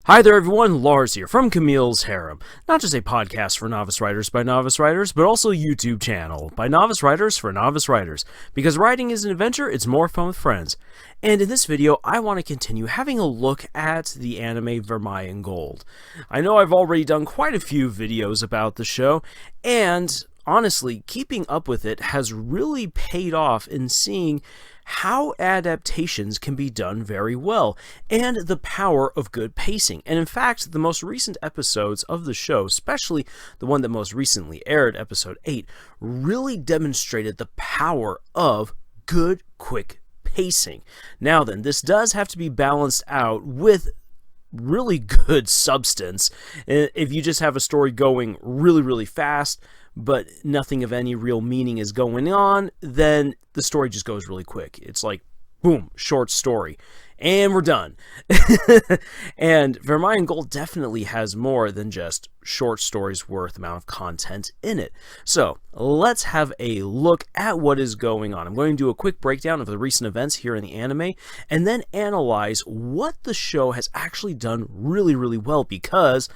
Hi there everyone, Lars here from Camille's Harem. Not just a podcast for novice writers by novice writers, but also a YouTube channel by novice writers for novice writers. Because writing is an adventure, it's more fun with friends. And in this video, I want to continue having a look at the anime Vermeil in Gold. I know I've already done quite a few videos about the show, and honestly, keeping up with it has really paid off in seeing how adaptations can be done very well, and the power of good pacing. And in fact, the most recent episodes of the show, especially the one that most recently aired, episode 8, really demonstrated the power of good, quick pacing. Now then, this does have to be balanced out with really good substance. If you just have a story going really fast, but nothing of any real meaning is going on, then the story just goes really quick. It's like, boom, short story, and we're done. And Vermeil in Gold definitely has more than just short stories worth amount of content in it. So let's have a look at what is going on. I'm going to do a quick breakdown of the recent events here in the anime, and then analyze what the show has actually done really well, because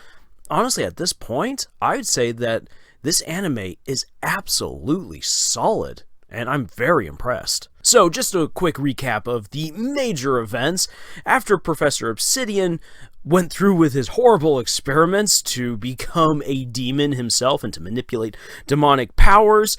honestly, at this point, I'd say that this anime is absolutely solid, and I'm very impressed. So, just a quick recap of the major events. After Professor Obsidian went through with his horrible experiments to become a demon himself and to manipulate demonic powers,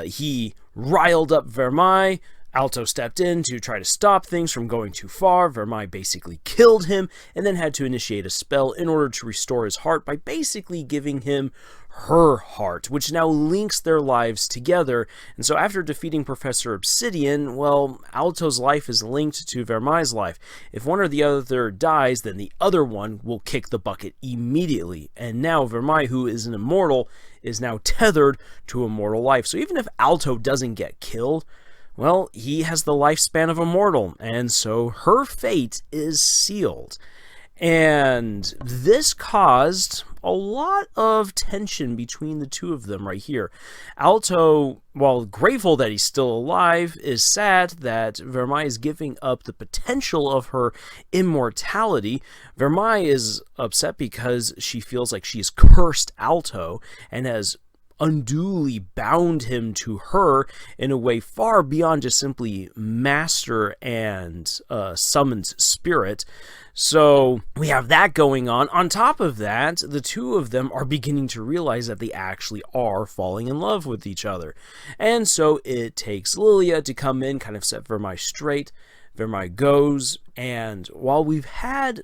he riled up Vermeil. Alto stepped in to try to stop things from going too far. Vermeil basically killed him and then had to initiate a spell in order to restore his heart by basically giving him her heart, which now links their lives together. And so after defeating Professor Obsidian, well, Alto's life is linked to Vermeil's life. If one or the other dies, then the other one will kick the bucket immediately. And now Vermeil, who is an immortal, is now tethered to immortal life. So even if Alto doesn't get killed, well, he has the lifespan of a mortal, and so her fate is sealed. And this caused a lot of tension between the two of them right here. Alto, while grateful that he's still alive, is sad that Vermeil is giving up the potential of her immortality. Vermeil is upset because she feels like she's cursed Alto and has unduly bound him to her in a way far beyond just simply master and summoned spirit. So we have that going on. On top of that, the two of them are beginning to realize that they actually are falling in love with each other. And so it takes Lilia to come in, kind of set Vermeil straight. Vermeil goes, and while we've had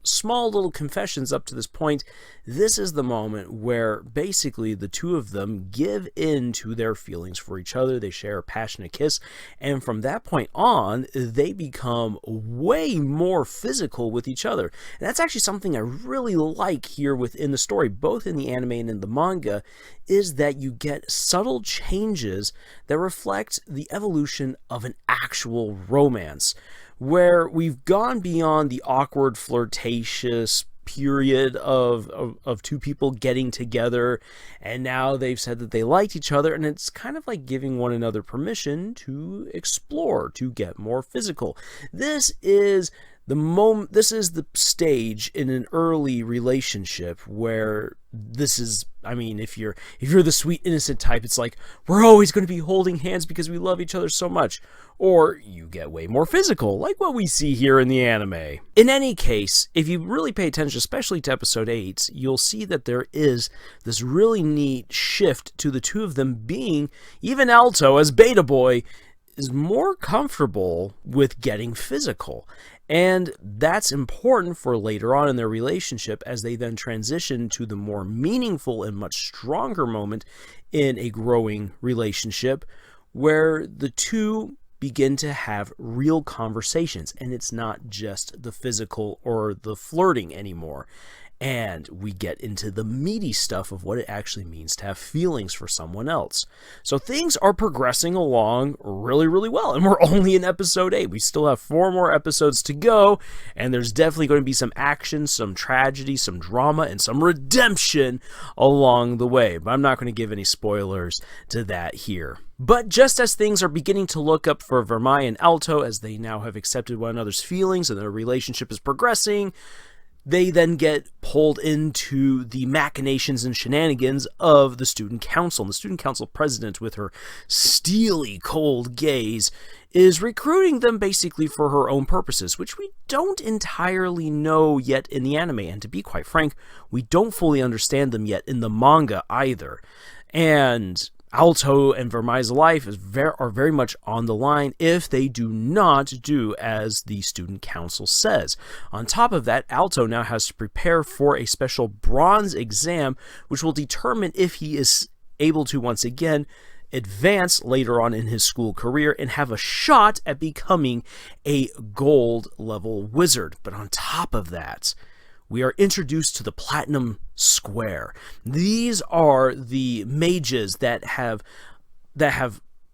small little confessions up to this point, this is the moment where basically the two of them give in to their feelings for each other. They share a passionate kiss, and from that point on, they become way more physical with each other. And that's actually something I really like here within the story, both in the anime and in the manga, is that you get subtle changes that reflect the evolution of an actual romance, where we've gone beyond the awkward, flirtatious period of two people getting together, and now they've said that they liked each other, and it's kind of like giving one another permission to explore, to get more physical. This is the stage in an early relationship where this is, I mean, if you're the sweet innocent type, it's like, we're always going to be holding hands because we love each other so much. Or you get way more physical, like what we see here in the anime. In any case, if you really pay attention, especially to episode 8, you'll see that there is this really neat shift to the two of them being, even Alto as Beta Boy, is more comfortable with getting physical. And that's important for later on in their relationship as they then transition to the more meaningful and much stronger moment in a growing relationship where the two begin to have real conversations, and it's not just the physical or the flirting anymore. And we get into the meaty stuff of what it actually means to have feelings for someone else. So things are progressing along really well, and we're only in episode 8. We still have 4 more episodes to go, and there's definitely going to be some action, some tragedy, some drama, and some redemption along the way. But I'm not going to give any spoilers to that here. But just as things are beginning to look up for Vermeil and Alto, as they now have accepted one another's feelings and their relationship is progressing, they then get pulled into the machinations and shenanigans of the student council. And the student council president, with her steely, cold gaze, is recruiting them basically for her own purposes, which we don't entirely know yet in the anime. And to be quite frank, we don't fully understand them yet in the manga either. And Alto and Vermeil's life are very much on the line if they do not do as the student council says. On top of that, Alto now has to prepare for a special bronze exam, which will determine if he is able to once again advance later on in his school career and have a shot at becoming a gold level wizard. But on top of that, we are introduced to the Platinum Square. These are the mages that have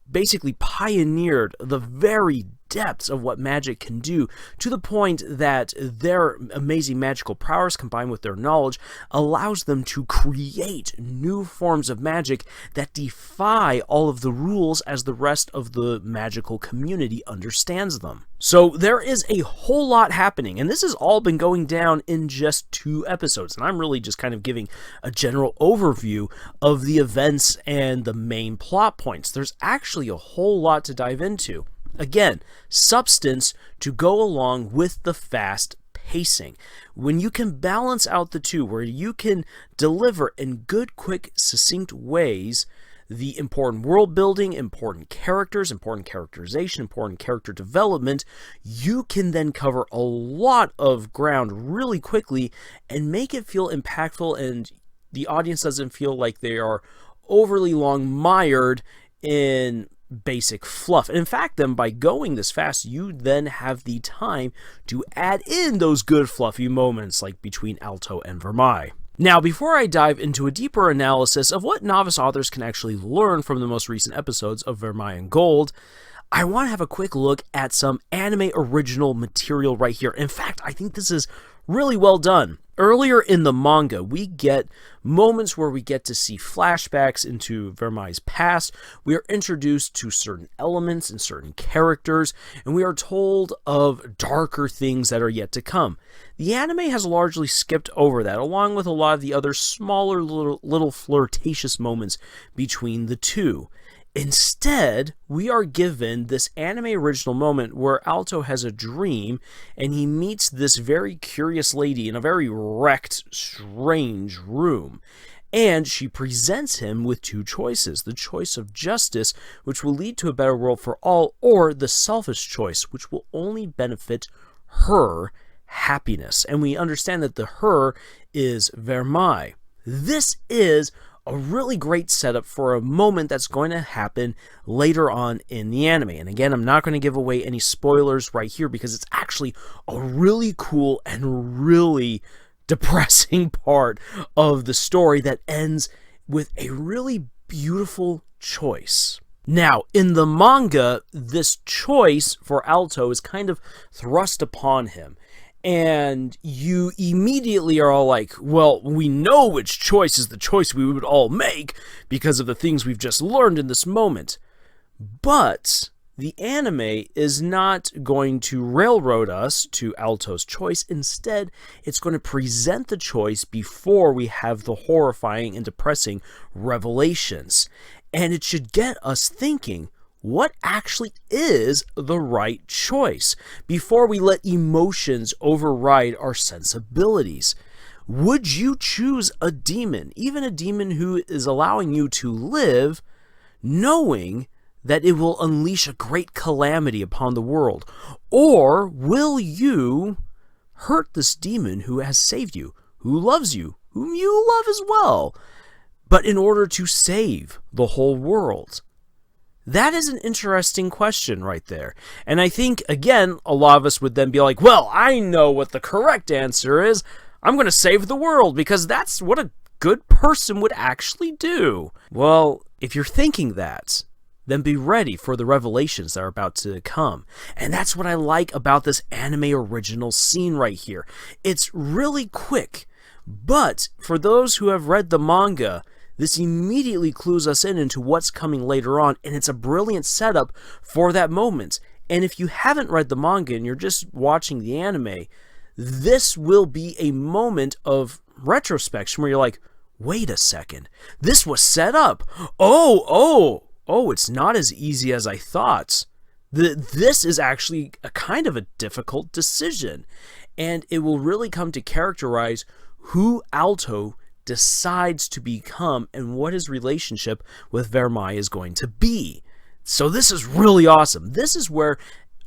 basically pioneered the very depths of what magic can do, to the point that their amazing magical prowess combined with their knowledge allows them to create new forms of magic that defy all of the rules as the rest of the magical community understands them. So there is a whole lot happening, and this has all been going down in just 2 episodes, and I'm really just kind of giving a general overview of the events and the main plot points. There's actually a whole lot to dive into. Again, substance to go along with the fast pacing. When you can balance out the two, where you can deliver in good, quick, succinct ways the important world building, important characters, important characterization, important character development, you can then cover a lot of ground really quickly and make it feel impactful, and the audience doesn't feel like they are overly long mired in basic fluff. And in fact, then by going this fast, you then have the time to add in those good fluffy moments like between Alto and Vermeil. Now, before I dive into a deeper analysis of what novice authors can actually learn from the most recent episodes of Vermeil and Gold, I want to have a quick look at some anime original material right here. In fact, I think this is really well done. Earlier in the manga, we get moments where we get to see flashbacks into Vermeil's past. We are introduced to certain elements and certain characters, and we are told of darker things that are yet to come. The anime has largely skipped over that, along with a lot of the other smaller little flirtatious moments between the two. Instead, we are given this anime original moment where Alto has a dream and he meets this very curious lady in a very wrecked, strange room. And she presents him with 2 choices: the choice of justice, which will lead to a better world for all, or the selfish choice, which will only benefit her happiness. And we understand that the her is Vermeil. This is a really great setup for a moment that's going to happen later on in the anime. And again, I'm not going to give away any spoilers right here because it's actually a really cool and really depressing part of the story that ends with a really beautiful choice. Now, in the manga, this choice for Alto is kind of thrust upon him. And you immediately are all like, well, we know which choice is the choice we would all make because of the things we've just learned in this moment. But the anime is not going to railroad us to Alto's choice. Instead, it's going to present the choice before we have the horrifying and depressing revelations. And it should get us thinking, what actually is the right choice before we let emotions override our sensibilities? Would you choose a demon, even a demon who is allowing you to live, knowing that it will unleash a great calamity upon the world? Or will you hurt this demon who has saved you, who loves you, whom you love as well, but in order to save the whole world? That is an interesting question right there. And I think, again, a lot of us would then be like, well, I know what the correct answer is. I'm going to save the world because that's what a good person would actually do. Well, if you're thinking that, then be ready for the revelations that are about to come. And that's what I like about this anime original scene right here. It's really quick, but for those who have read the manga, this immediately clues us into what's coming later on, and it's a brilliant setup for that moment. And if you haven't read the manga and you're just watching the anime, this will be a moment of retrospection where you're like, wait a second, this was set up. Oh, it's not as easy as I thought. This is actually a kind of a difficult decision. And it will really come to characterize who Alto decides to become and what his relationship with Vermeil is going to be. So this is really awesome. This is where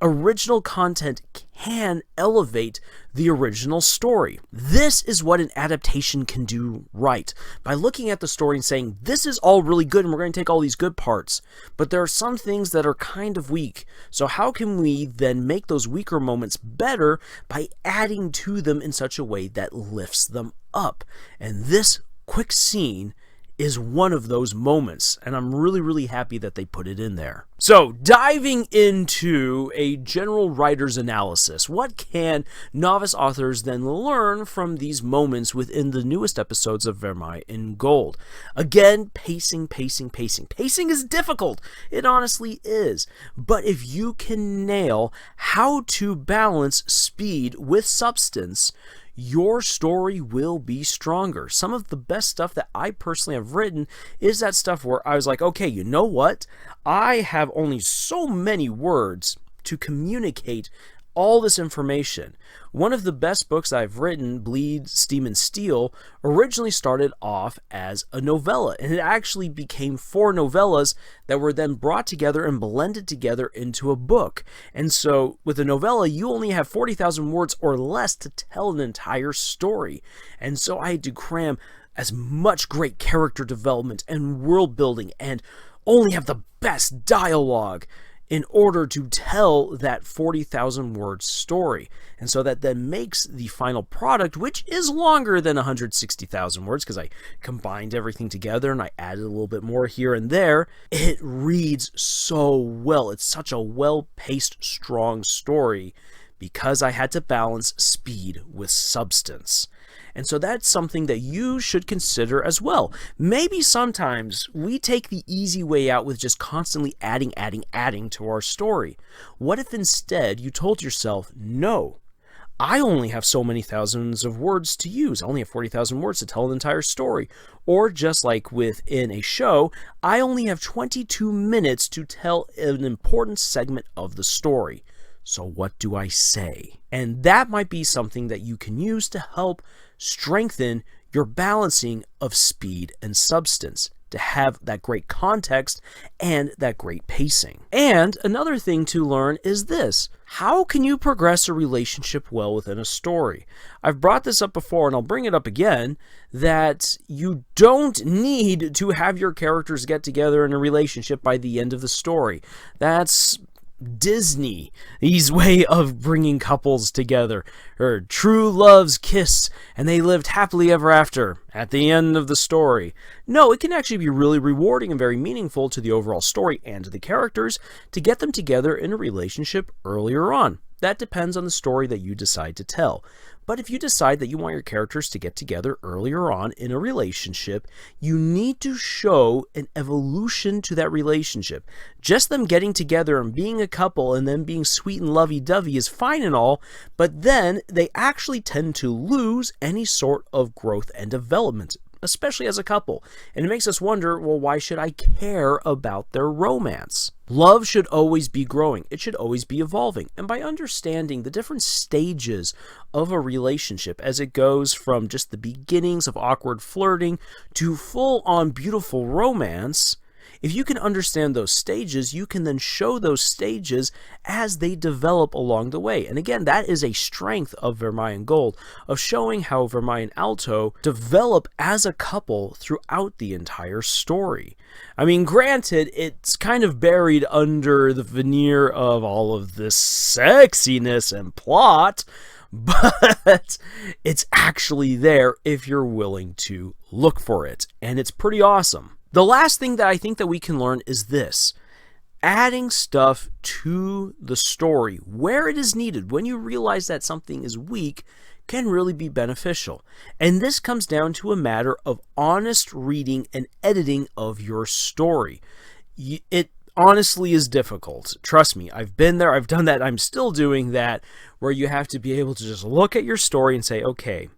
original content can elevate the original story. This is what an adaptation can do right. By looking at the story and saying, this is all really good and we're going to take all these good parts, but there are some things that are kind of weak. So how can we then make those weaker moments better by adding to them in such a way that lifts them up? And this quick scene is one of those moments, and I'm really happy that they put it in there. So, diving into a general writer's analysis, what can novice authors then learn from these moments within the newest episodes of Vermeil in Gold? Again, pacing. Pacing is difficult. It honestly is. But if you can nail how to balance speed with substance, your story will be stronger. Some of the best stuff that I personally have written is that stuff where I was like, okay, you know what? I have only so many words to communicate all this information. One of the best books I've written, Bleed, Steam, and Steel, originally started off as a novella, and it actually became 4 novellas that were then brought together and blended together into a book. And so with a novella, you only have 40,000 words or less to tell an entire story. And so I had to cram as much great character development and world building and only have the best dialogue in order to tell that 40,000 word story. And so that then makes the final product, which is longer than 160,000 words, because I combined everything together and I added a little bit more here and there. It reads so well. It's such a well-paced, strong story because I had to balance speed with substance. And so that's something that you should consider as well. Maybe sometimes we take the easy way out with just constantly adding to our story. What if instead you told yourself, no, I only have so many thousands of words to use. I only have 40,000 words to tell an entire story. Or just like within a show, I only have 22 minutes to tell an important segment of the story. So what do I say? And that might be something that you can use to help strengthen your balancing of speed and substance, to have that great context and that great pacing. And another thing to learn is this: how can you progress a relationship well within a story? I've brought this up before and I'll bring it up again, that you don't need to have your characters get together in a relationship by the end of the story. That's Disney's way of bringing couples together. Or true loves kissed and they lived happily ever after at the end of the story. No, it can actually be really rewarding and very meaningful to the overall story and to the characters to get them together in a relationship earlier on. That depends on the story that you decide to tell. But if you decide that you want your characters to get together earlier on in a relationship, you need to show an evolution to that relationship. Just them getting together and being a couple and then being sweet and lovey-dovey is fine and all, but then they actually tend to lose any sort of growth and development, especially as a couple. And it makes us wonder, well, why should I care about their romance? Love should always be growing. It should always be evolving. And by understanding the different stages of a relationship as it goes from just the beginnings of awkward flirting to full-on beautiful romance, if you can understand those stages, you can then show those stages as they develop along the way. And again, that is a strength of Vermeil and Gold, of showing how Vermeil and Alto develop as a couple throughout the entire story. I mean, granted, it's kind of buried under the veneer of all of this sexiness and plot, but it's actually there if you're willing to look for it, and it's pretty awesome. The last thing that I think that we can learn is this: adding stuff to the story where it is needed, when you realize that something is weak, can really be beneficial. And this comes down to a matter of honest reading and editing of your story. honestly is difficult. Trust me, I've been there, I've done that, I'm still doing that, where you have to be able to just look at your story and say, okay,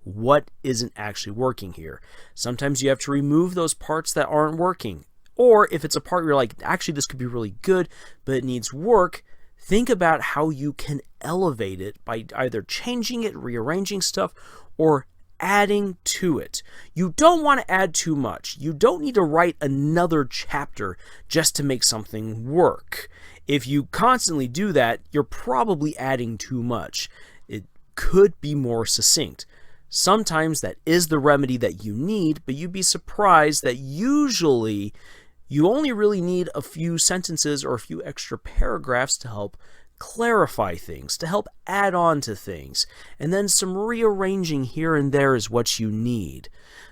what isn't actually working here? Sometimes you have to remove those parts that aren't working. Or if it's a part where you're like, actually this could be really good, but it needs work, think about how you can elevate it by either changing it, rearranging stuff, or adding to it. You don't want to add too much. You don't need to write another chapter just to make something work. If you constantly do that, you're probably adding too much. It could be more succinct. Sometimes that is the remedy that you need, but you'd be surprised that usually you only really need a few sentences or a few extra paragraphs to help clarify things, to help add on to things, and then some rearranging here and there is what you need.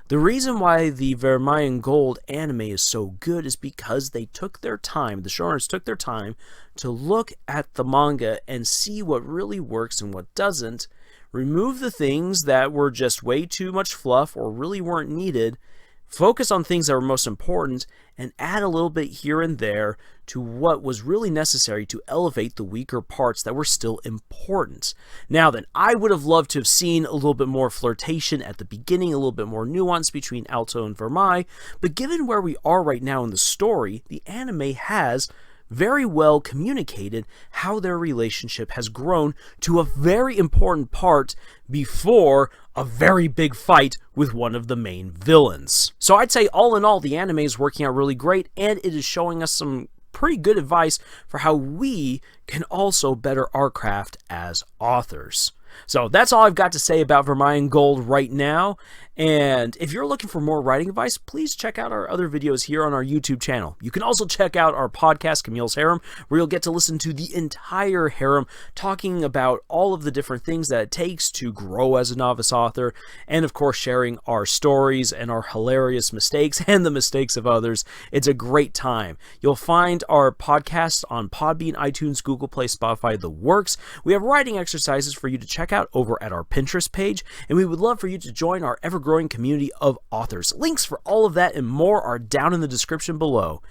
The reason why the Vermeil Gold anime is so good is because they took their time, the showrunners took their time to look at the manga and see what really works and what doesn't, remove the things that were just way too much fluff or really weren't needed, focus on things that were most important, and add a little bit here and there to what was really necessary to elevate the weaker parts that were still important. Now then, I would have loved to have seen a little bit more flirtation at the beginning, a little bit more nuance between Alto and Vermeil, but given where we are right now in the story, the anime has very well communicated how their relationship has grown to a very important part before a very big fight with one of the main villains. So I'd say all in all, the anime is working out really great, and it is showing us some pretty good advice for how we can also better our craft as authors. So that's all I've got to say about Vermeil Gold right now. And if you're looking for more writing advice, please check out our other videos here on our YouTube channel. You can also check out our podcast, Camille's Harem, where you'll get to listen to the entire harem talking about all of the different things that it takes to grow as a novice author, and of course sharing our stories and our hilarious mistakes and the mistakes of others. It's a great time. You'll find our podcast on Podbean, iTunes, Google Play, Spotify, the works. We have writing exercises for you to check out over at our Pinterest page, and we would love for you to join our ever-growing community of authors. Links for all of that and more are down in the description below.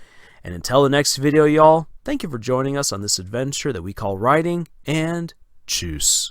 And until the next video, y'all, thank you for joining us on this adventure that we call writing, and tschüss.